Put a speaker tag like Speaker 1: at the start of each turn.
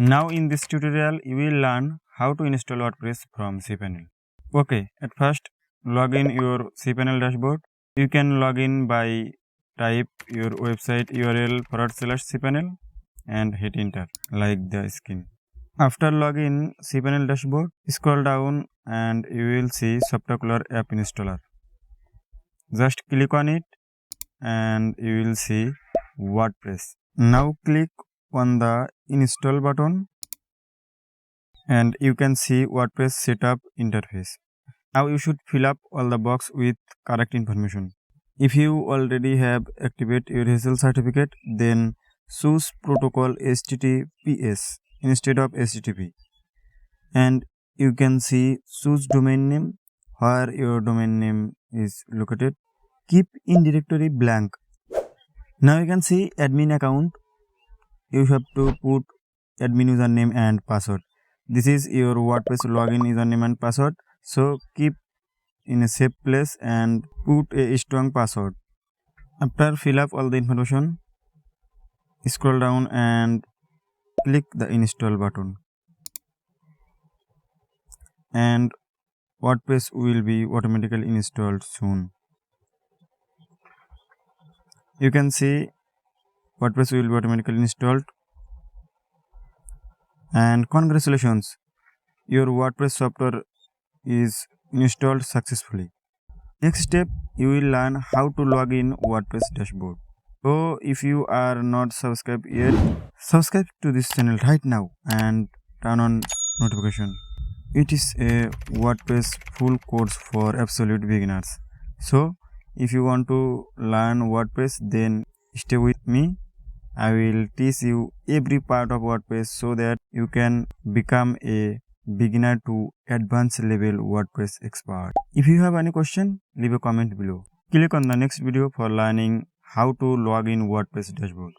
Speaker 1: Now in this tutorial you will learn how to install WordPress from cPanel. Okay, at first log in your cPanel dashboard. You can log in by type your website URL /cPanel and hit enter like the screen. After login cPanel dashboard, scroll down and you will see Softaculous app installer. Just click on it and you will see WordPress. Now click on the install button and you can see WordPress setup interface. Now you should fill up all the box with correct information. If you already have activated your SSL certificate, then choose protocol HTTPS instead of HTTP. And you can see choose domain name where your domain name is located. Keep in directory blank. Now you can see admin account. You have to put admin username and password. This is your WordPress login username and password. So keep in a safe place and put a strong password. After fill up all the information, scroll down and click the install button. And WordPress will be automatically installed soon. You can see WordPress will be automatically installed. And congratulations, your WordPress software is installed successfully. Next step, you will learn how to log in WordPress dashboard. So if you are not subscribed yet, subscribe to this channel right now and turn on notification. It is a WordPress full course for absolute beginners. So if you want to learn WordPress, then stay with me. I will teach you every part of WordPress so that you can become a beginner to advanced level WordPress expert. If you have any question, leave a comment below. Click on the next video for learning how to log in WordPress dashboard.